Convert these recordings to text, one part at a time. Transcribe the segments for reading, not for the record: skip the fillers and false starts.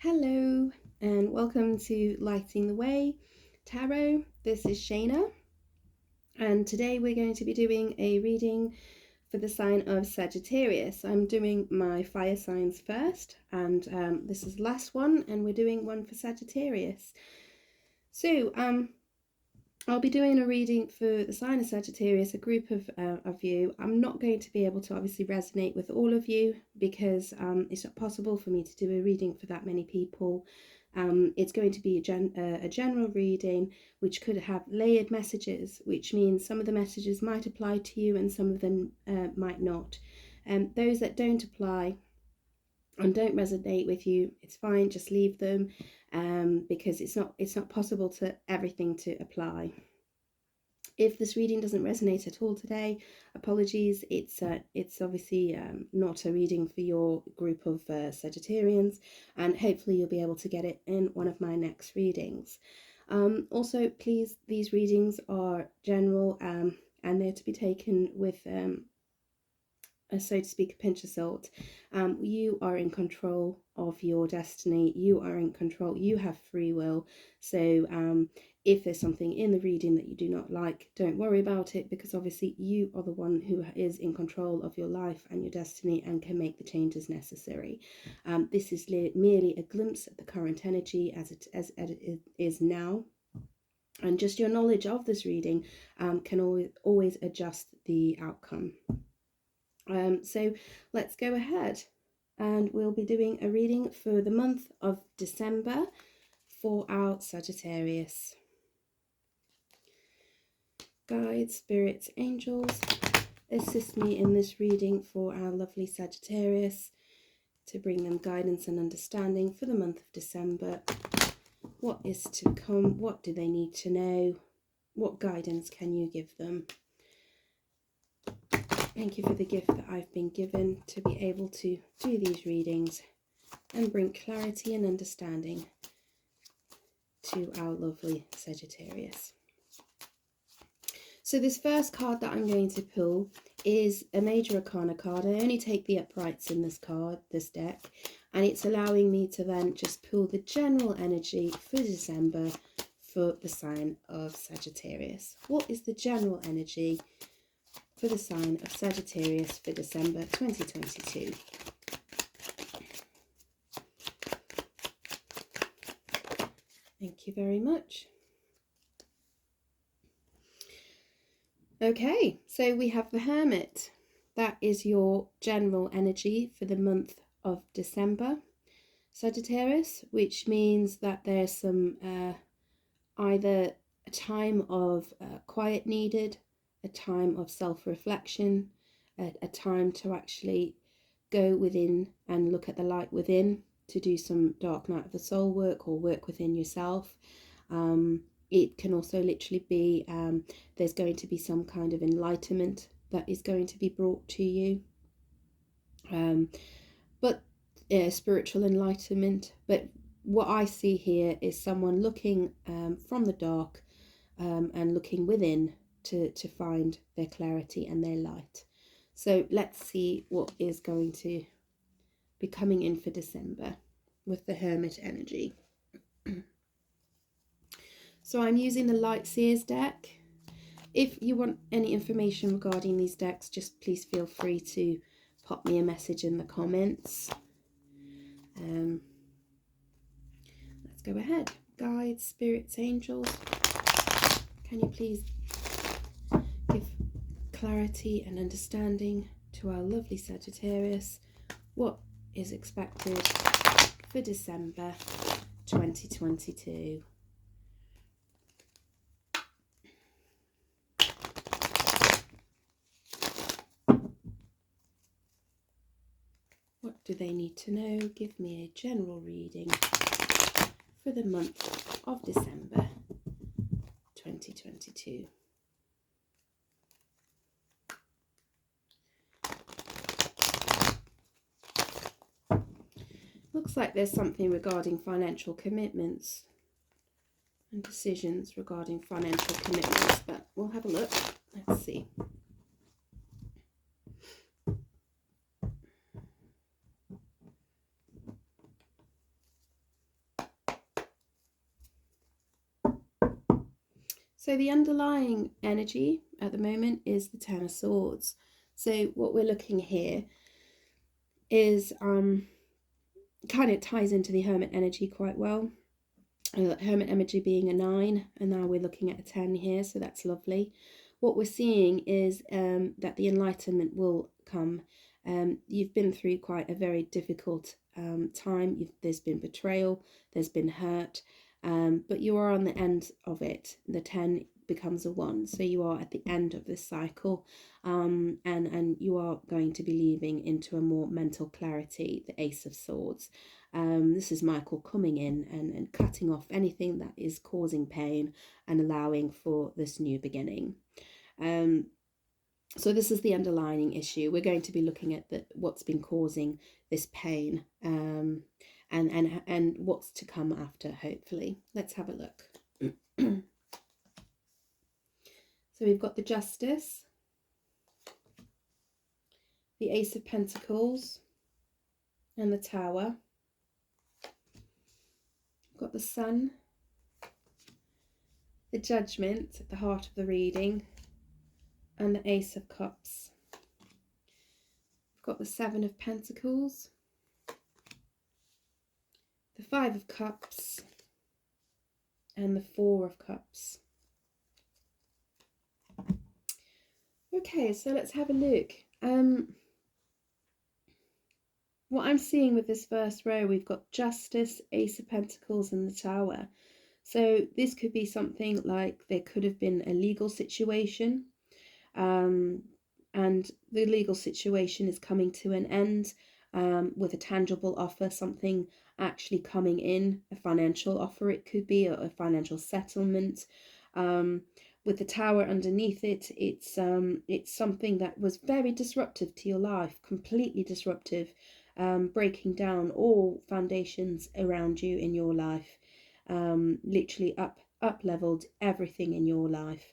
Hello and welcome to Lighting the Way Tarot. This is Shaina and today we're going to be doing a reading for the sign of Sagittarius. I'm doing my fire signs first and this is the last one and we're doing one for Sagittarius. So I'll be doing a reading for the sign of Sagittarius, a group of you. I'm not going to be able to obviously resonate with all of you because it's not possible for me to do a reading for that many people. It's going to be a general reading which could have layered messages, which means some of the messages might apply to you and some of them might not. Those that don't apply and don't resonate with you, it's fine, just leave them, because it's not possible to everything to apply. If this reading doesn't resonate at all today, apologies. It's obviously not a reading for your group of Sagittarians, and hopefully you'll be able to get it in one of my next readings. Also, please, these readings are general and they're to be taken with so to speak, a pinch of salt. You are in control of your destiny. You are in control. You have free will. So if there's something in the reading that you do not like, don't worry about it, because obviously you are the one who is in control of your life and your destiny and can make the changes necessary. This is merely a glimpse at the current energy as it is now. And just your knowledge of this reading can always adjust the outcome. So let's go ahead and we'll be doing a reading for the month of December for our Sagittarius. Guides, spirits, angels, assist me in this reading for our lovely Sagittarius to bring them guidance and understanding for the month of December. What is to come? What do they need to know? What guidance can you give them? Thank you for the gift that I've been given to be able to do these readings and bring clarity and understanding to our lovely Sagittarius. So this first card that I'm going to pull is a Major Arcana card. I only take the uprights in this deck, and it's allowing me to then just pull the general energy for December for the sign of Sagittarius. What is the general energy for the sign of Sagittarius for December 2022? Thank you very much. Okay, so we have the Hermit. That is your general energy for the month of December, Sagittarius, which means that there's some either a time of quiet needed, a time of self-reflection, a time to actually go within and look at the light within, to do some dark night of the soul work or work within yourself. It can also literally be there's going to be some kind of enlightenment that is going to be brought to you, but spiritual enlightenment. But what I see here is someone looking from the dark and looking within to find their clarity and their light. So let's see what is going to be coming in for December with the Hermit energy. So I'm using the Light Seers deck. If you want any information regarding these decks, just please feel free to pop me a message in the comments. Let's go ahead. Guides, spirits, angels, can you please give clarity and understanding to our lovely Sagittarius? What is expected for December 2022? What do they need to know? Give me a general reading for the month of December 2022. Looks like there's something regarding financial commitments and decisions regarding financial commitments, but we'll have a look. Let's see. So the underlying energy at the moment is the Ten of Swords. So what we're looking here is kind of ties into the Hermit energy quite well. Hermit energy being a 9, and now we're looking at a 10 here, so that's lovely. What we're seeing is that the enlightenment will come. You've been through quite a very difficult time. There's been betrayal, there's been hurt, but you are on the end of it. The 10 becomes a 1, so you are at the end of this cycle, and you are going to be leaving into a more mental clarity, the Ace of Swords. This is Michael coming in and cutting off anything that is causing pain and allowing for this new beginning. So this is the underlying issue. We're going to be looking at what's been causing this pain, and what's to come after, hopefully. Let's have a look. So we've got the Justice, the Ace of Pentacles, and the Tower. We've got the Sun, the Judgment at the heart of the reading, and the Ace of Cups. We've got the Seven of Pentacles, the Five of Cups, and the Four of Cups. Okay, so let's have a look. What I'm seeing with this first row, we've got Justice, Ace of Pentacles, and the Tower. So this could be something like there could have been a legal situation, and the legal situation is coming to an end with a tangible offer, something actually coming in, a financial offer it could be, or a financial settlement. With the Tower underneath it, it's something that was very disruptive to your life, completely disruptive, breaking down all foundations around you in your life, literally up leveled everything in your life.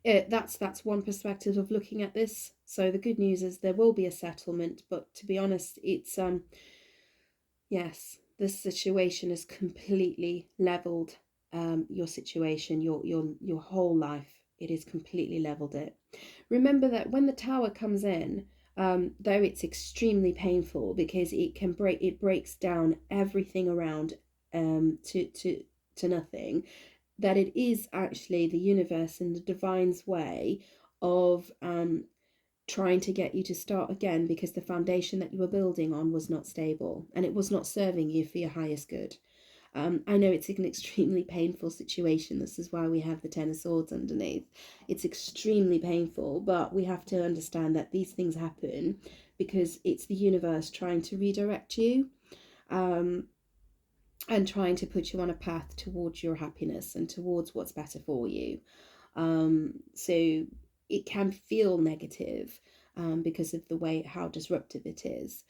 That's one perspective of looking at this. So the good news is there will be a settlement, but to be honest, it's yes, this situation is completely leveled. Your situation, your whole life, it is completely leveled it. Remember that when the Tower comes in, though it's extremely painful because it breaks down everything around to nothing, that it is actually the universe and the divine's way of trying to get you to start again, because the foundation that you were building on was not stable and it was not serving you for your highest good. I know it's an extremely painful situation. This is why we have the Ten of Swords underneath. It's extremely painful, but we have to understand that these things happen because it's the universe trying to redirect you, and trying to put you on a path towards your happiness and towards what's better for you. So it can feel negative because of the way how disruptive it is,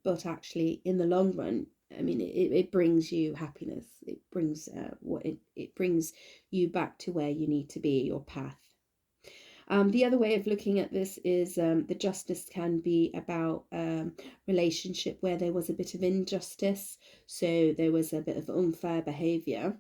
but actually in the long run, I mean, it brings you happiness. It brings it brings you back to where you need to be, your path. The other way of looking at this is the Justice can be about relationship where there was a bit of injustice, so there was a bit of unfair behaviour,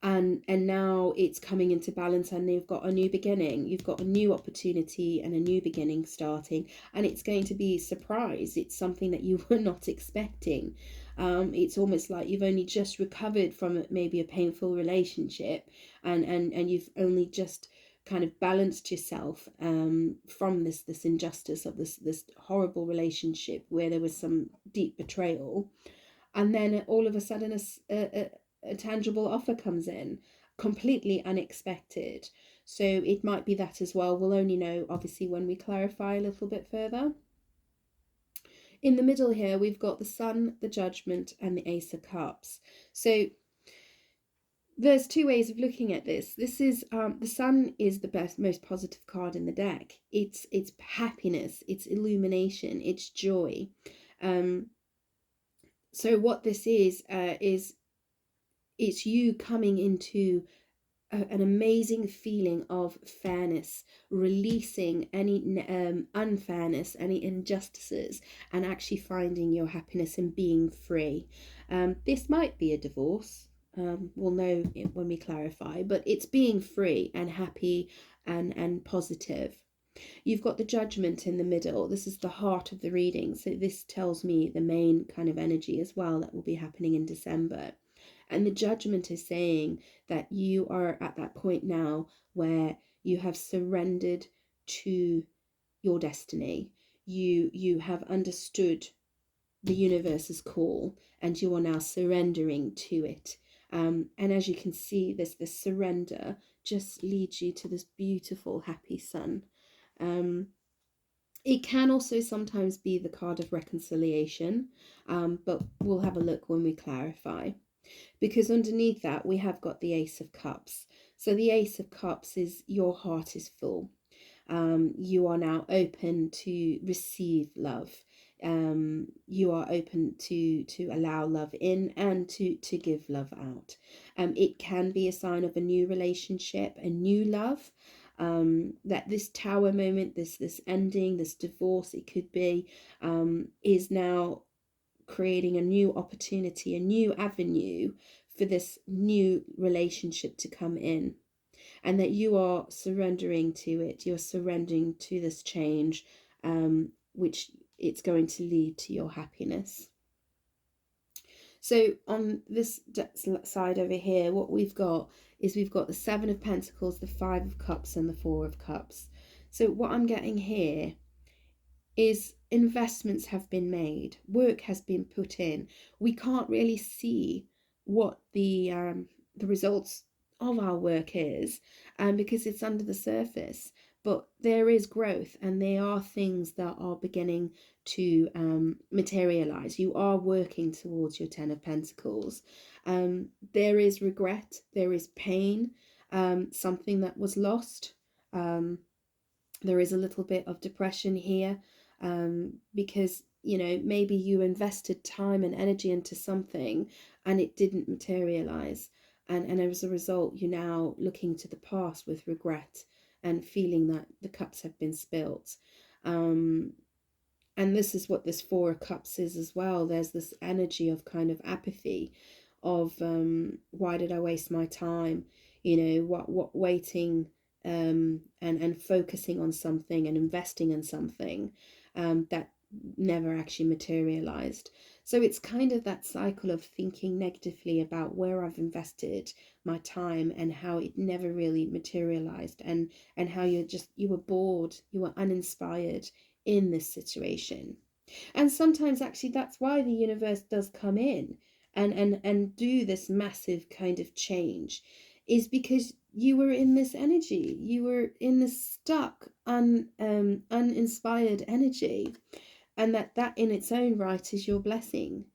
and now it's coming into balance, and you've got a new beginning, you've got a new opportunity and a new beginning starting, and it's going to be a surprise. It's something that you were not expecting. It's almost like you've only just recovered from maybe a painful relationship, and you've only just kind of balanced yourself from this injustice of this horrible relationship where there was some deep betrayal, and then all of a sudden a tangible offer comes in, completely unexpected. So it might be that as well. We'll only know obviously when we clarify a little bit further. In the middle here, we've got the Sun, the Judgment, and the Ace of Cups. So there's two ways of looking at this. This is the Sun is the most positive card in the deck. It's happiness, it's illumination, it's joy. So what this is it's you coming into an amazing feeling of fairness, releasing any unfairness, any injustices, and actually finding your happiness and being free. This might be a divorce. we'll know it when we clarify, but it's being free and happy and positive. You've got the Judgment in the middle. This is the heart of the reading. So this tells me the main kind of energy as well that will be happening in December. And the Judgment is saying that you are at that point now where you have surrendered to your destiny. You have understood the universe's call, and you are now surrendering to it. And as you can see, this surrender just leads you to this beautiful, happy sun. It can also sometimes be the card of reconciliation, but we'll have a look when we clarify. Because underneath that, we have got the Ace of Cups. So the Ace of Cups is your heart is full. You are now open to receive love. You are open to allow love in and to give love out. It can be a sign of a new relationship, a new love. That this tower moment, this ending, this divorce, it could be, is now creating a new opportunity, a new avenue for this new relationship to come in. And that you are surrendering to it, you're surrendering to this change, which it's going to lead to your happiness. So on this side over here, what we've got is we've got the Seven of Pentacles, the Five of Cups, and the Four of Cups. So what I'm getting here is investments have been made, work has been put in. We can't really see what the results of our work is, because it's under the surface. But there is growth, and there are things that are beginning to materialize. You are working towards your Ten of Pentacles. There is regret, there is pain, something that was lost. There is a little bit of depression here, because maybe you invested time and energy into something and it didn't materialize, and as a result you're now looking to the past with regret and feeling that the cups have been spilt. And this is what this Four of Cups is as well. There's this energy of kind of apathy, of why did I waste my time, what waiting, and focusing on something and investing in something that never actually materialized. So it's kind of that cycle of thinking negatively about where I've invested my time and how it never really materialized, and how you were bored, you were uninspired in this situation. And sometimes actually that's why the universe does come in and do this massive kind of change, is because you were in this energy, you were in this stuck uninspired energy, and that in its own right is your blessing,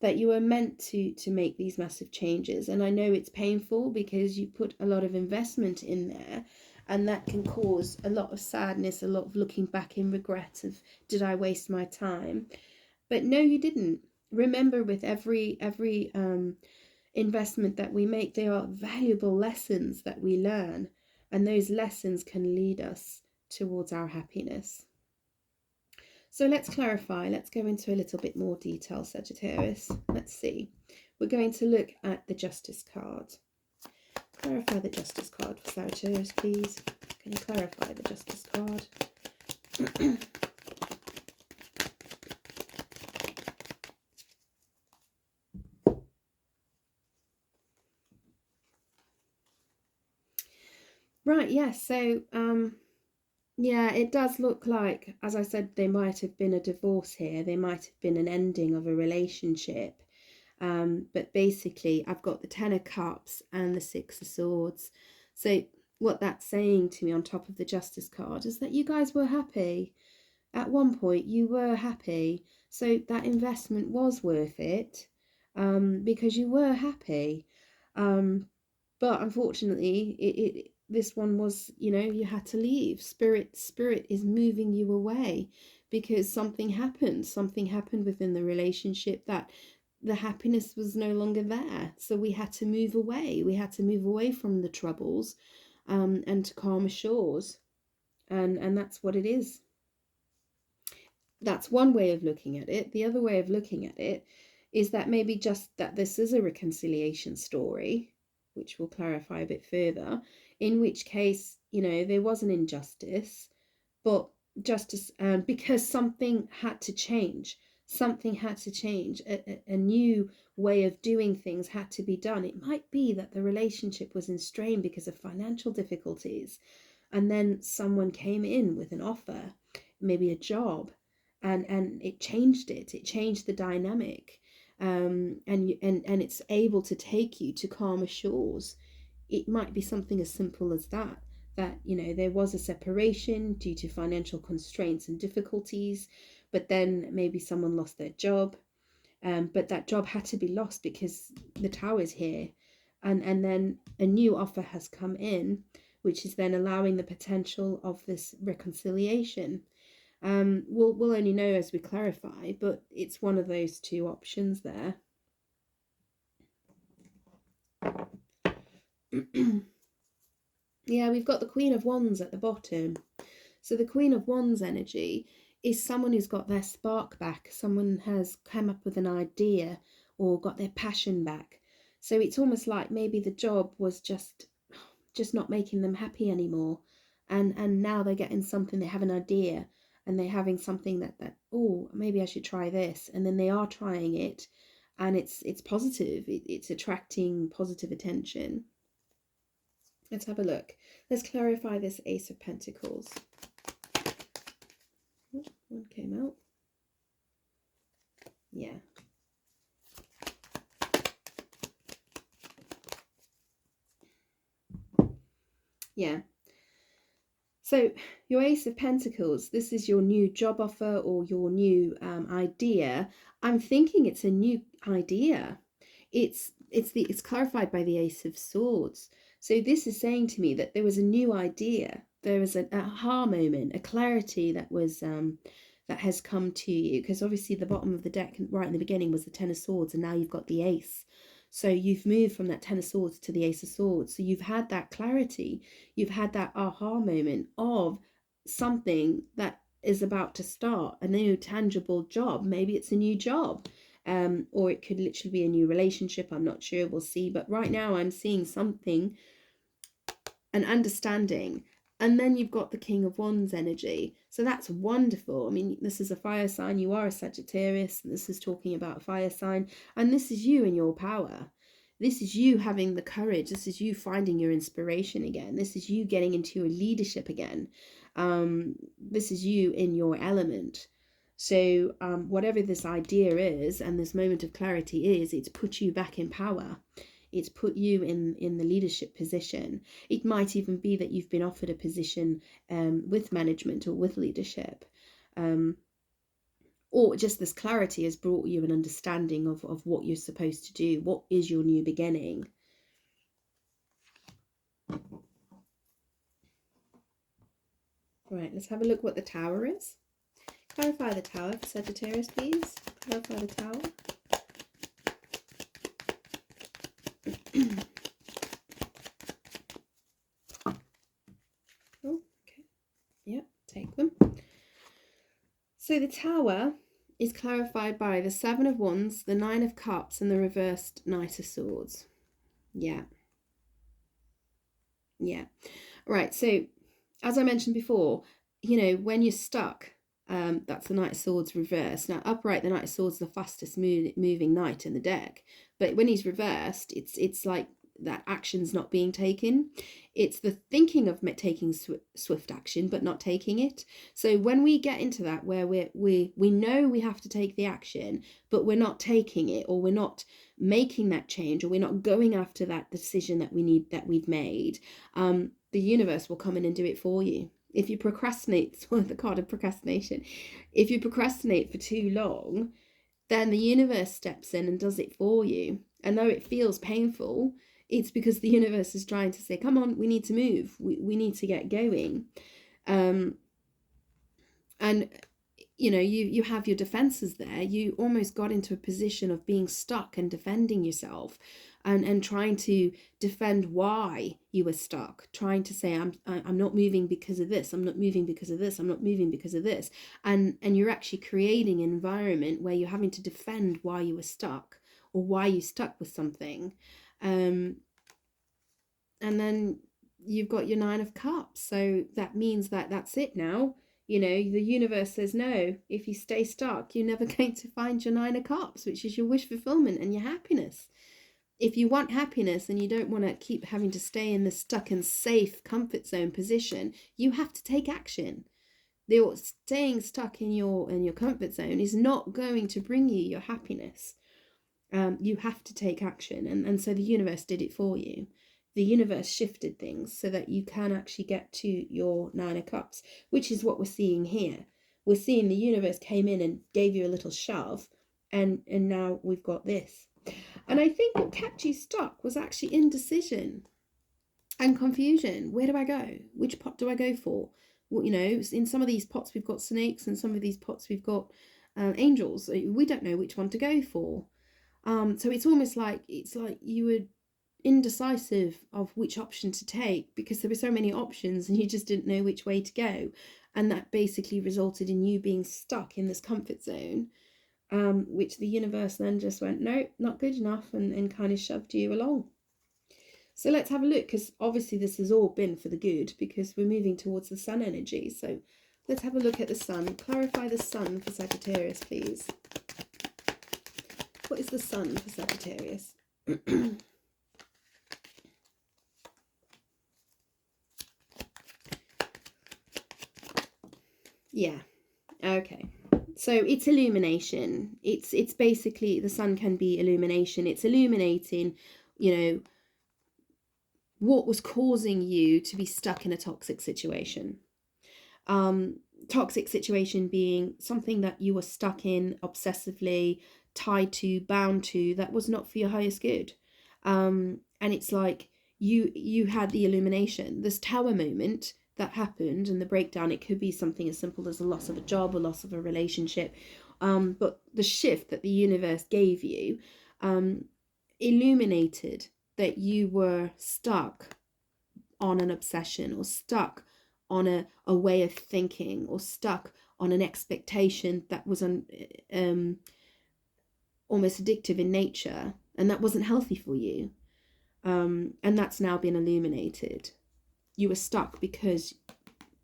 that you are meant to make these massive changes. And I know it's painful because you put a lot of investment in there, and that can cause a lot of sadness, a lot of looking back in regret of, did I waste my time? But no, you didn't. Remember, with every investment that we make, they are valuable lessons that we learn, and those lessons can lead us towards our happiness. So let's clarify. Let's go into a little bit more detail, Sagittarius. Let's see. We're going to look at the Justice card. Clarify the Justice card for Sagittarius, please. Can you clarify the Justice card? Right, yes. So, yeah, it does look like, as I said, there might have been a divorce here. There might have been an ending of a relationship. But basically, I've got the Ten of Cups and the Six of Swords. So what that's saying to me on top of the Justice card is that you guys were happy. At one point, you were happy. So that investment was worth it, because you were happy. But unfortunately, this one was, you had to leave. Spirit is moving you away because something happened within the relationship, that the happiness was no longer there. So we had to move away from the troubles, and to calmer shores. And that's what it is. That's one way of looking at it. The other way of looking at it is that maybe just that this is a reconciliation story, which we'll clarify a bit further, in which case, there was an injustice, but justice, because something had to change. Something had to change. A new way of doing things had to be done. It might be that the relationship was in strain because of financial difficulties, and then someone came in with an offer, maybe a job, and it changed it. It changed the dynamic, and it's able to take you to calmer shores. It might be something as simple as that. That there was a separation due to financial constraints and difficulties, but then maybe someone lost their job, but that job had to be lost because the tower's here, and then a new offer has come in, which is then allowing the potential of this reconciliation. We'll only know as we clarify, but it's one of those two options there. Yeah, we've got the Queen of Wands at the bottom. So the Queen of Wands energy is someone who's got their spark back. Someone has come up with an idea or got their passion back. So it's almost like maybe the job was just not making them happy anymore. And now they're getting something, they have an idea, and they're having something that oh, maybe I should try this. And then they are trying it, and it's positive. It's attracting positive attention. Let's have a look. Let's clarify this Ace of Pentacles. Oh, one came out. Yeah. Yeah. So your Ace of Pentacles, this is your new job offer or your new idea. I'm thinking it's a new idea. It's clarified by the Ace of Swords. So this is saying to me that there was a new idea. There was an aha moment, a clarity that was that has come to you, because obviously the bottom of the deck right in the beginning was the Ten of Swords, and now you've got the Ace. So you've moved from that Ten of Swords to the Ace of Swords. So you've had that clarity. You've had that aha moment of something that is about to start, a new tangible job. Maybe it's a new job, or it could literally be a new relationship. I'm not sure. We'll see. But right now I'm seeing something, an understanding. And then you've got the King of Wands energy. So that's wonderful. I mean, this is a fire sign. You are a Sagittarius. And this is talking about a fire sign. And this is you in your power. This is you having the courage. This is you finding your inspiration again. This is you getting into your leadership again. This is you in your element. So whatever this idea is and this moment of clarity is, it's put you back in power. It's put you in the leadership position. It might even be that you've been offered a position with management or with leadership. Or just this clarity has brought you an understanding of what you're supposed to do. What is your new beginning? Right, let's have a look what the Tower is. Clarify the Tower for Sagittarius, please. Clarify the Tower. Oh, okay. Yep, take them. So the Tower is clarified by the Seven of Wands, the Nine of Cups, and the reversed Knight of Swords. Yeah. Yeah. Right, so as I mentioned before, when you're stuck, that's the Knight of Swords reversed. Now, upright, the Knight of Swords is the fastest moving knight in the deck. But when he's reversed, it's like that action's not being taken. It's the thinking of taking swift action, but not taking it. So when we get into that, where we know we have to take the action, but we're not taking it, or we're not making that change, or we're not going after that decision that we've made, the universe will come in and do it for you. If you procrastinate, it's one of the card of procrastination. If you procrastinate for too long, then the universe steps in and does it for you. And though it feels painful, it's because the universe is trying to say, come on, we need to move. We need to get going. And, you have your defenses there. You almost got into a position of being stuck and defending yourself. and trying to defend why you were stuck, trying to say, I'm not moving because of this, I'm not moving because of this, I'm not moving because of this. And you're actually creating an environment where you're having to defend why you were stuck or why you stuck with something. And then you've got your Nine of Cups. So that means that that's it now. You know, the universe says, no, if you stay stuck, you're never going to find your Nine of Cups, which is your wish fulfillment and your happiness. If you want happiness and you don't want to keep having to stay in the stuck and safe comfort zone position, you have to take action. Staying stuck in your comfort zone is not going to bring you your happiness. You have to take action, and so the universe did it for you. The universe shifted things so that you can actually get to your Nine of Cups, which is what we're seeing here. We're seeing the universe came in and gave you a little shove, and now we've got this. And I think what kept you stuck was actually indecision and confusion. Where do I go? Which pot do I go for? Well, you know, in some of these pots we've got snakes, and some of these pots we've got angels. We don't know which one to go for. So it's almost like you were indecisive of which option to take because there were so many options and you just didn't know which way to go, and that basically resulted in you being stuck in this comfort zone, which the universe then just went, no, not good enough, and kind of shoved you along. So let's have a look, because obviously this has all been for the good because we're moving towards the sun energy. So let's have a look at the sun. Clarify the sun for Sagittarius, please. What is the sun for Sagittarius? Yeah, okay. So it's illumination. It's basically, the sun can be illumination. It's illuminating, you know, what was causing you to be stuck in a toxic situation. Toxic situation being something that you were stuck in obsessively, tied to, bound to, that was not for your highest good. And it's like you had the illumination, this tower moment that happened, and the breakdown. It could be something as simple as a loss of a job or loss of a relationship, but the shift that the universe gave you illuminated that you were stuck on an obsession, or stuck on a way of thinking, or stuck on an expectation that was almost addictive in nature, and that wasn't healthy for you. And that's now been illuminated. You were stuck because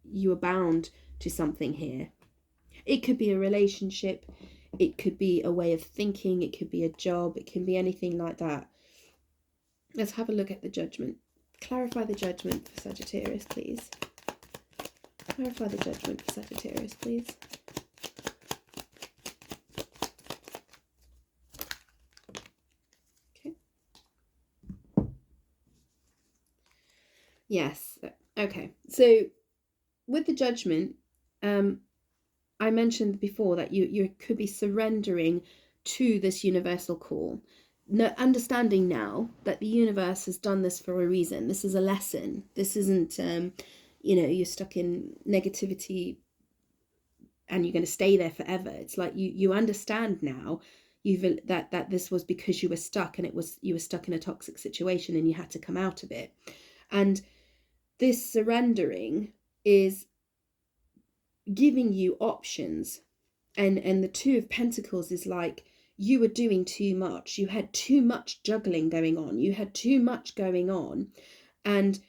you were bound to something here. It could be a relationship, it could be a way of thinking, it could be a job, it can be anything like that. Let's have a look at the judgment. Clarify the judgment for Sagittarius, please. Clarify the judgment for Sagittarius, please. Okay. Yes. Okay. So with the judgment, I mentioned before that you could be surrendering to this universal call. Understanding now that the universe has done this for a reason. This is a lesson. This isn't, you know, you're stuck in negativity and you're going to stay there forever. It's like you understand now that this was because you were stuck, and you were stuck in a toxic situation and you had to come out of it. And this surrendering is giving you options. And the Two of Pentacles is like, you were doing too much. You had too much juggling going on. You had too much going on. And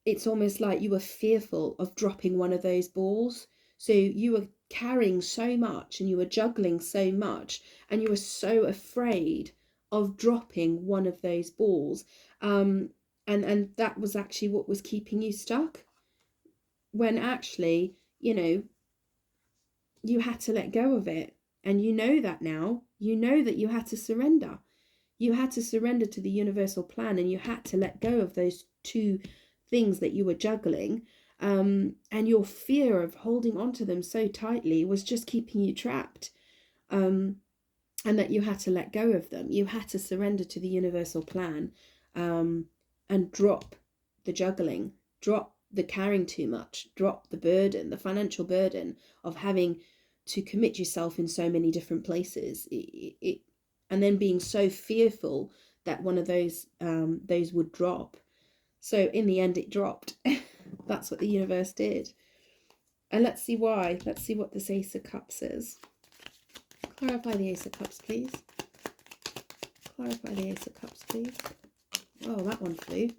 it's almost like you were fearful of dropping one of those balls. So you were carrying so much and you were juggling so much, and you were so afraid of dropping one of those balls. And that was actually what was keeping you stuck. When actually, you know, you had to let go of it. And you know that now. You know that you had to surrender. You had to surrender to the universal plan, and you had to let go of those two things that you were juggling. And your fear of holding on to them so tightly was just keeping you trapped. And that you had to let go of them. You had to surrender to the universal plan, and drop the juggling, drop the carrying too much, drop the burden, the financial burden of having to commit yourself in so many different places, and then being so fearful that one of those would drop. So in the end, it dropped. That's what the universe did. And let's see why. Let's see what this Ace of Cups is. Clarify the Ace of Cups, please. Clarify the Ace of Cups, please. Oh, that one flew.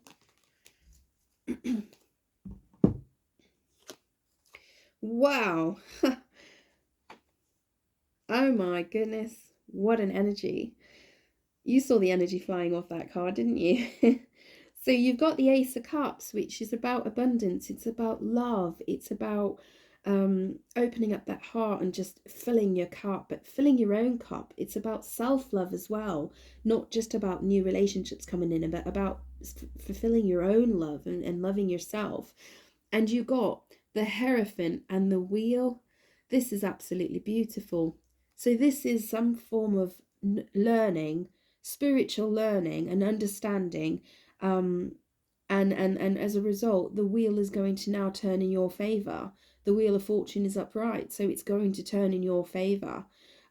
Wow. Oh my goodness. What an energy. You saw the energy flying off that card, didn't you? So you've got the Ace of Cups, which is about abundance. It's about love. It's about opening up that heart and just filling your cup, but filling your own cup. It's about self-love as well, not just about new relationships coming in, but about fulfilling your own love and loving yourself. And you got the Hierophant and the Wheel. This is absolutely beautiful. So this is some form of learning, spiritual learning and understanding, and as a result, the wheel is going to now turn in your favor. The Wheel of Fortune is upright, so it's going to turn in your favor.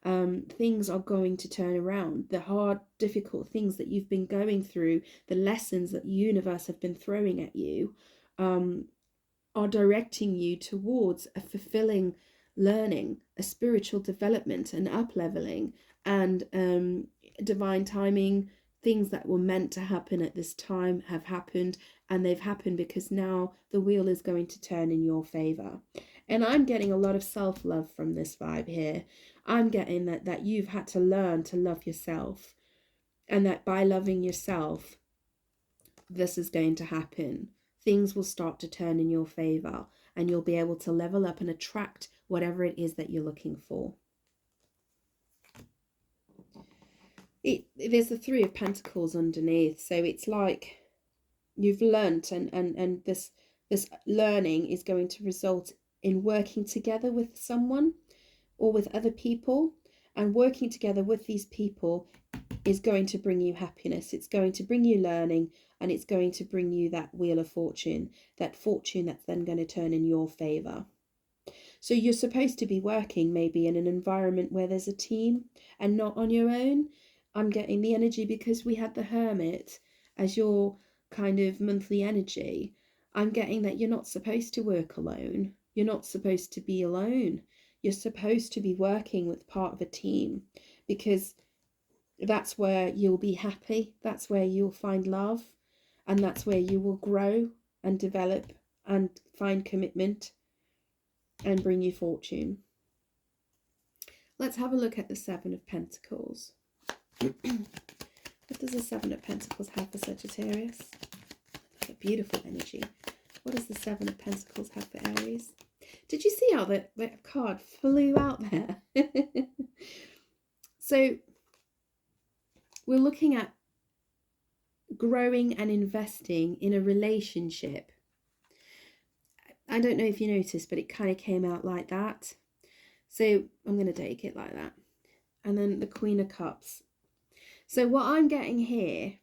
Things are going to turn around. The hard, difficult things that you've been going through, the lessons that the universe have been throwing at you, are directing you towards a fulfilling learning, a spiritual development, an up-leveling, and divine timing. Things that were meant to happen at this time have happened, and they've happened because now the wheel is going to turn in your favor. And I'm getting a lot of self-love from this vibe here. I'm getting that you've had to learn to love yourself, and that by loving yourself, this is going to happen. Things will start to turn in your favor, and you'll be able to level up and attract whatever it is that you're looking for. There's the Three of Pentacles underneath, so it's like you've learnt, and this learning is going to result in working together with someone or with other people, and working together with these people is going to bring you happiness. It's going to bring you learning, and it's going to bring you that Wheel of Fortune, that fortune that's then going to turn in your favor. So you're supposed to be working maybe in an environment where there's a team and not on your own. I'm getting the energy because we had the Hermit as your kind of monthly energy. I'm getting that you're not supposed to work alone. You're not supposed to be alone. You're supposed to be working with part of a team, because that's where you'll be happy. That's where you'll find love, and that's where you will grow and develop and find commitment and bring you fortune. Let's have a look at the Seven of Pentacles. What does the Seven of Pentacles have for Sagittarius? A beautiful energy. What does the Seven of Pentacles have for Aries? Did you see how that card flew out there? So we're looking at growing and investing in a relationship. I don't know if you noticed, but it kind of came out like that. So I'm going to take it like that. And then the Queen of Cups. So what I'm getting here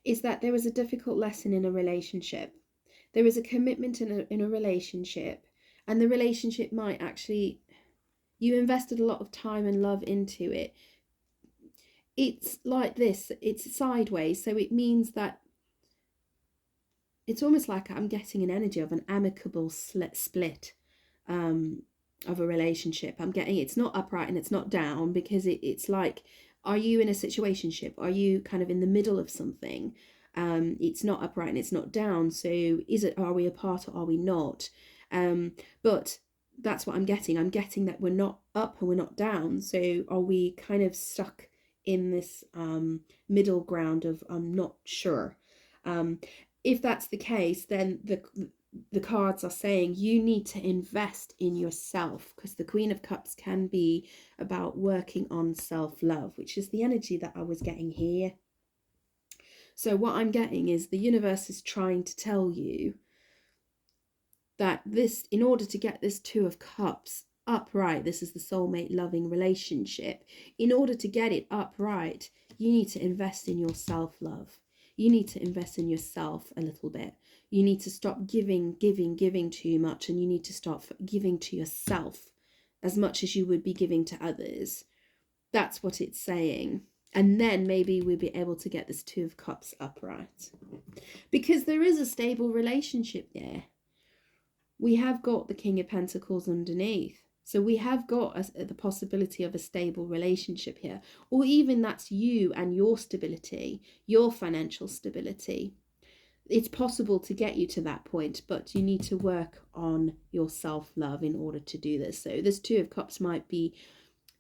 is that there was a difficult lesson in a relationship. There is a commitment in a relationship, and the relationship might actually, you invested a lot of time and love into it. It's like this, it's sideways, so it means that it's almost like I'm getting an energy of an amicable split of a relationship. I'm getting, it's not upright and it's not down, because it's like, are you in a situationship? Are you kind of in the middle of something? It's not upright and it's not down. So are we apart or are we not? But that's what I'm getting. I'm getting that we're not up and we're not down. So are we kind of stuck in this middle ground of I'm not sure? If that's the case, then the cards are saying you need to invest in yourself, because the Queen of Cups can be about working on self-love, which is the energy that I was getting here. So what I'm getting is the universe is trying to tell you that this, in order to get this Two of Cups upright, this is the soulmate loving relationship, in order to get it upright, you need to invest in your self-love. You need to invest in yourself a little bit. You need to stop giving too much, and you need to start giving to yourself as much as you would be giving to others. That's what it's saying. And then maybe we'll be able to get this Two of Cups upright. Because there is a stable relationship there. We have got the King of Pentacles underneath. So we have got the possibility of a stable relationship here. Or even that's you and your stability, your financial stability. It's possible to get you to that point, but you need to work on your self-love in order to do this. So this Two of Cups might be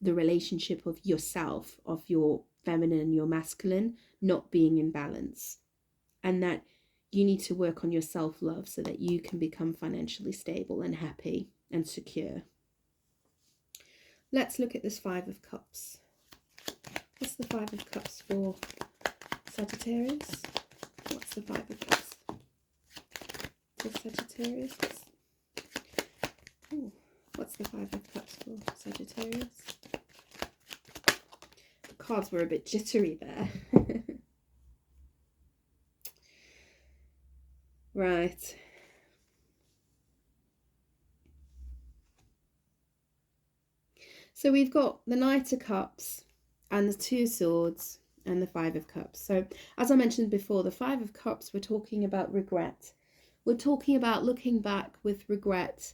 the relationship of yourself, of your feminine and your masculine, not being in balance. And that you need to work on your self-love so that you can become financially stable and happy and secure. Let's look at this Five of Cups. What's the Five of Cups for Sagittarius? What's the Five of Cups for Sagittarius? Ooh, what's the Five of Cups for Sagittarius? The cards were a bit jittery there. Right. So we've got the Knight of Cups and the Two of Swords and the Five of Cups. So as I mentioned before, the Five of Cups, we're talking about regret. We're talking about looking back with regret.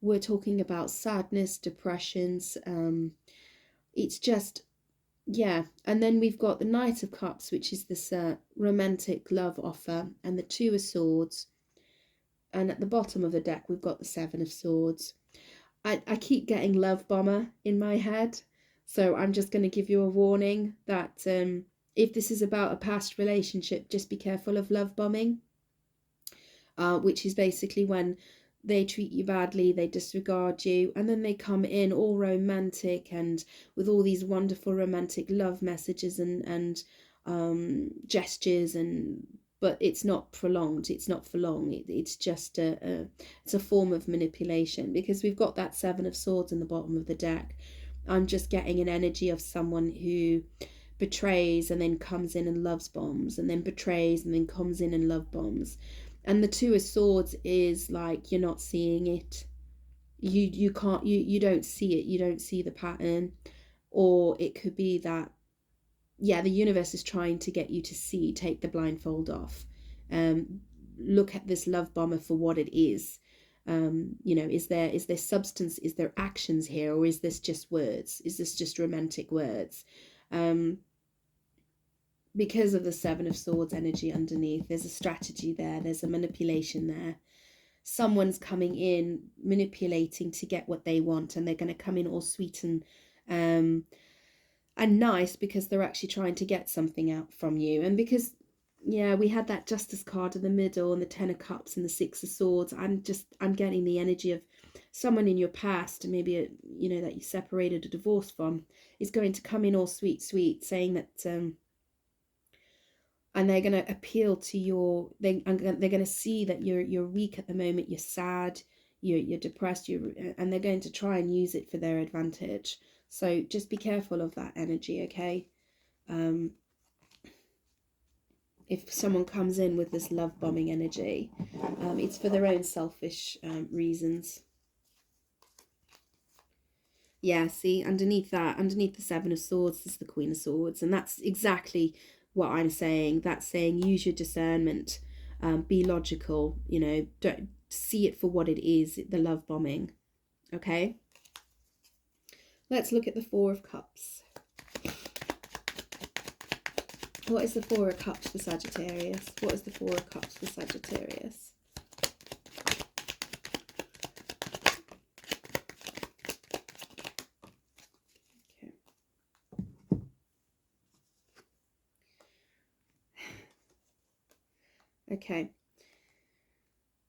We're talking about sadness, depressions. It's just, yeah. And then we've got the Knight of Cups, which is this romantic love offer, and the Two of Swords. And at the bottom of the deck, we've got the Seven of Swords. I keep getting love bomber in my head. So I'm just going to give you a warning that if this is about a past relationship, just be careful of love bombing, which is basically when they treat you badly, they disregard you, and then they come in all romantic and with all these wonderful romantic love messages and gestures, but it's not prolonged, it's not for long. It's just it's a form of manipulation, because we've got that Seven of Swords in the bottom of the deck. I'm just getting an energy of someone who betrays and then comes in and loves bombs, and then betrays and then comes in and love bombs. And the Two of Swords is like, you're not seeing it. You can't, you don't see it. You don't see the pattern. Or it could be that, yeah, the universe is trying to get you to see, take the blindfold off. Look at this love bomber for what it is. You know, is there substance, is there actions here, or is this just words? Is this just romantic words? Because of the Seven of Swords energy underneath, there's a strategy there, there's a manipulation there. Someone's coming in, manipulating to get what they want, and they're going to come in all sweet and nice because they're actually trying to get something out from you. And because, yeah, we had that Justice card in the middle and the Ten of Cups and the Six of Swords. I'm getting the energy of someone in your past, maybe you know, that you separated or divorced from, is going to come in all sweet, saying that and they're going to appeal to your, they're going to see that you're weak at the moment, you're sad, you're depressed, and they're going to try and use it for their advantage. So just be careful of that energy, okay? If someone comes in with this love bombing energy, it's for their own selfish reasons. Yeah, see, underneath the Seven of Swords is the Queen of Swords, and that's exactly what I'm saying. That's saying use your discernment, be logical, you know, don't see it for what it is, the love bombing, okay? Let's look at the Four of Cups. What is the Four of Cups for Sagittarius? What is the Four of Cups for Sagittarius? Okay.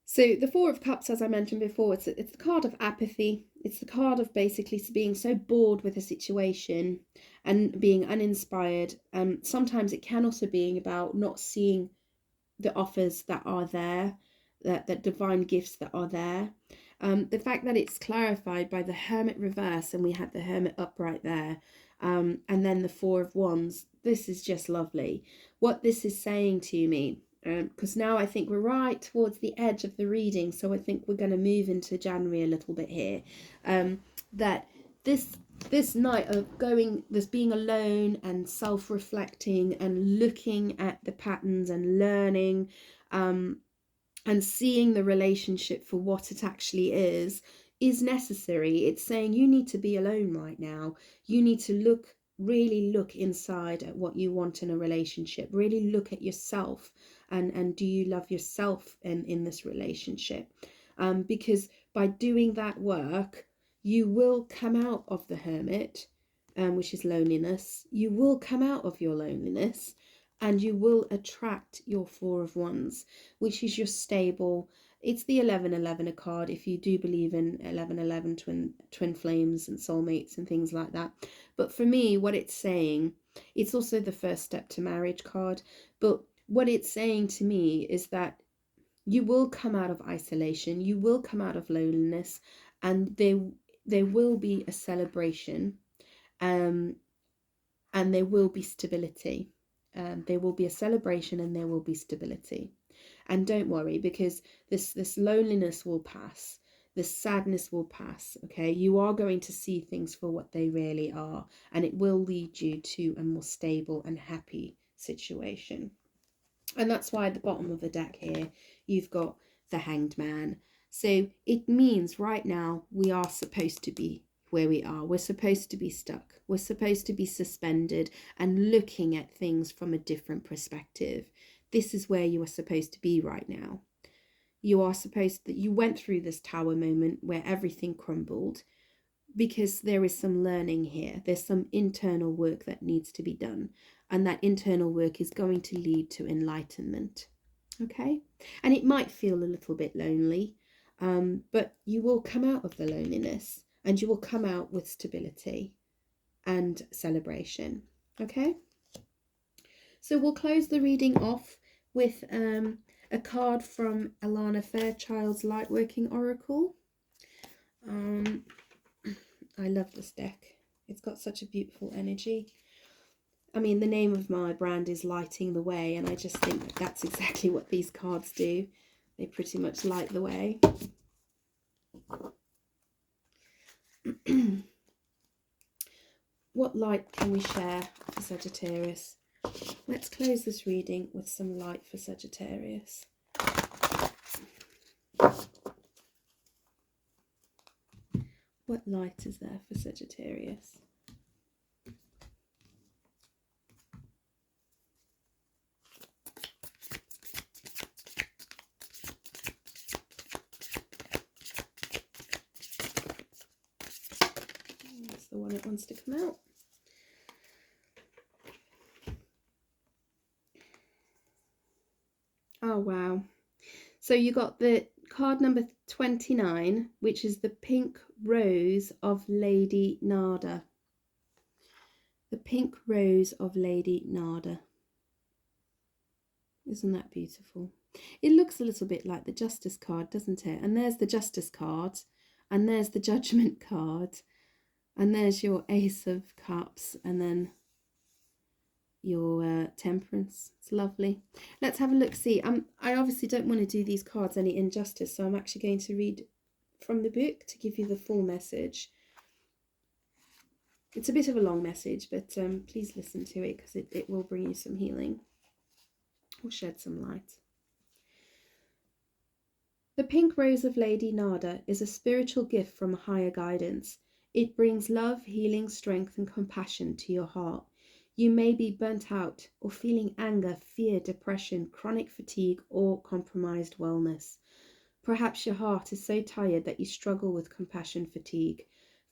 So the Four of Cups, as I mentioned before, it's the card of apathy. It's the card of basically being so bored with a situation and being uninspired. Sometimes it can also be about not seeing the offers that are there, that divine gifts that are there. The fact that it's clarified by the Hermit reverse, and we had the Hermit upright there, and then the Four of Wands. This is just lovely. What this is saying to me, because now I think we're right towards the edge of the reading, so I think we're going to move into January a little bit here, that this this night of this being alone and self-reflecting and looking at the patterns and learning, and seeing the relationship for what it actually is necessary. It's saying you need to be alone right now. You need to really look inside at what you want in a relationship. Really look at yourself, and do you love yourself in this relationship? Because by doing that work, you will come out of the hermit, which is loneliness. You will come out of your loneliness, and you will attract your Four of Wands, which is your stable. It's the 1111 card, if you do believe in 1111 twin flames and soulmates and things like that. But for me, what it's saying, it's also the first step to marriage card. But what it's saying to me is that you will come out of isolation, you will come out of loneliness, and there will be a celebration, and there will be stability. There will be a celebration and there will be stability. And don't worry, because this loneliness will pass. This sadness will pass, okay? You are going to see things for what they really are, and it will lead you to a more stable and happy situation. And that's why at the bottom of the deck here, you've got the Hanged Man. So it means right now we are supposed to be where we are. We're supposed to be stuck. We're supposed to be suspended and looking at things from a different perspective. This is where you are supposed to be right now. You went through this tower moment where everything crumbled, because there is some learning here. There's some internal work that needs to be done, and that internal work is going to lead to enlightenment. Okay? And it might feel a little bit lonely, but you will come out of the loneliness, and you will come out with stability and celebration. Okay? So we'll close the reading off with a card from Alana Fairchild's Lightworking Oracle. I love this deck. It's got such a beautiful energy. I mean, the name of my brand is Lighting the Way, and I just think that that's exactly what these cards do. They pretty much light the way. What light can we share for Sagittarius? Let's close this reading with some light for Sagittarius. What light is there for Sagittarius? That's the one that wants to come out. Oh, wow. So you got the card number 29, which is the Pink Rose of Lady Nada. The Pink Rose of Lady Nada. Isn't that beautiful? It looks a little bit like the Justice card, doesn't it? And there's the Justice card, and there's the Judgment card, and there's your Ace of Cups, and then your Temperance. It's lovely. Let's have a look. See, I obviously don't want to do these cards any injustice, so I'm actually going to read from the book to give you the full message. It's a bit of a long message, but please listen to it, because it will bring you some healing or shed some light. The Pink Rose of Lady Nada is a spiritual gift from a higher guidance. It brings love, healing, strength, and compassion to your heart. You may be burnt out or feeling anger, fear, depression, chronic fatigue, or compromised wellness. Perhaps your heart is so tired that you struggle with compassion fatigue,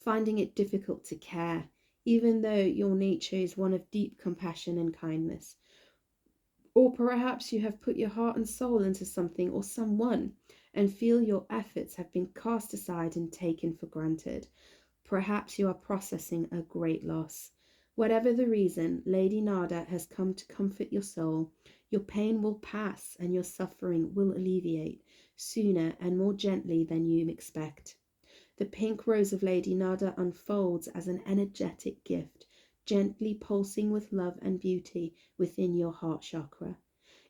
finding it difficult to care, even though your nature is one of deep compassion and kindness. Or perhaps you have put your heart and soul into something or someone and feel your efforts have been cast aside and taken for granted. Perhaps you are processing a great loss. Whatever the reason, Lady Nada has come to comfort your soul. Your pain will pass and your suffering will alleviate sooner and more gently than you expect. The Pink Rose of Lady Nada unfolds as an energetic gift, gently pulsing with love and beauty within your heart chakra.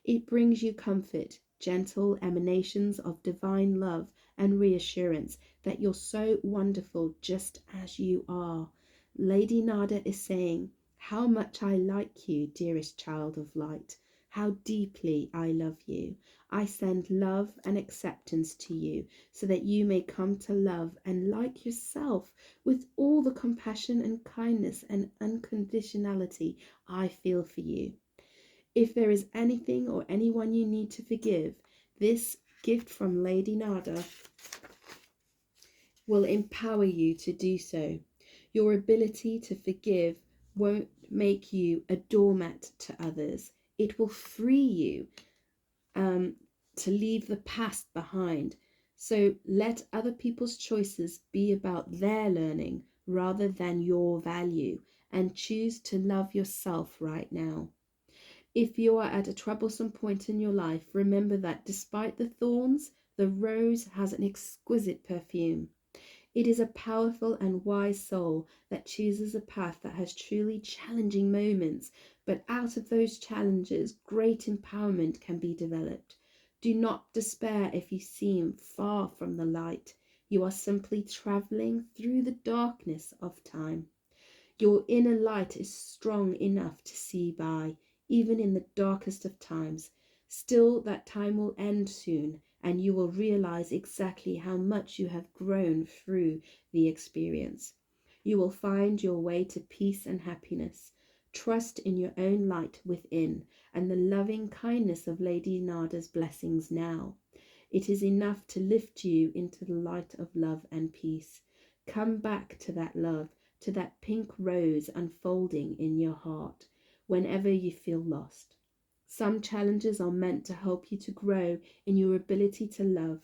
It brings you comfort, gentle emanations of divine love and reassurance that you're so wonderful just as you are. Lady Nada is saying, how much I like you, dearest child of light. How deeply I love you. I send love and acceptance to you so that you may come to love and like yourself with all the compassion and kindness and unconditionality I feel for you. If there is anything or anyone you need to forgive, this gift from Lady Nada will empower you to do so. Your ability to forgive won't make you a doormat to others. It will free you to leave the past behind. So let other people's choices be about their learning rather than your value, and choose to love yourself right now. If you are at a troublesome point in your life, remember that despite the thorns, the rose has an exquisite perfume. It is a powerful and wise soul that chooses a path that has truly challenging moments, but out of those challenges, great empowerment can be developed. Do not despair if you seem far from the light. You are simply traveling through the darkness of time. Your inner light is strong enough to see by, even in the darkest of times. Still, that time will end soon, and you will realize exactly how much you have grown through the experience. You will find your way to peace and happiness. Trust in your own light within and the loving kindness of Lady Nada's blessings now. It is enough to lift you into the light of love and peace. Come back to that love, to that pink rose unfolding in your heart whenever you feel lost. Some challenges are meant to help you to grow in your ability to love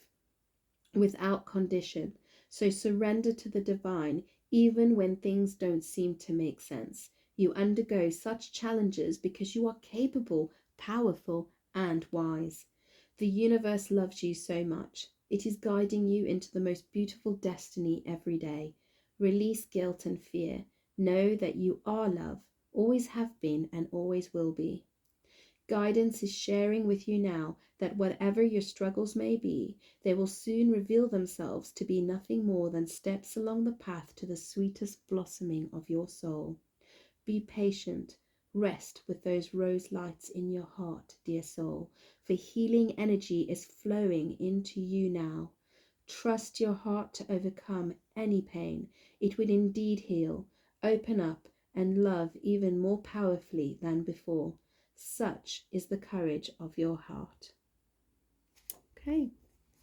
without condition. So surrender to the divine even when things don't seem to make sense. You undergo such challenges because you are capable, powerful, and wise. The universe loves you so much. It is guiding you into the most beautiful destiny every day. Release guilt and fear. Know that you are love, always have been, and always will be. Guidance is sharing with you now that whatever your struggles may be, they will soon reveal themselves to be nothing more than steps along the path to the sweetest blossoming of your soul. Be patient. Rest with those rose lights in your heart, dear soul, for healing energy is flowing into you now. Trust your heart to overcome any pain. It will indeed heal, open up, and love even more powerfully than before. Such is the courage of your heart. Okay,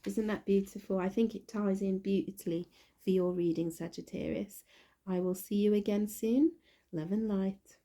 isn't that beautiful? I think it ties in beautifully for your reading, Sagittarius. I will see you again soon. Love and light.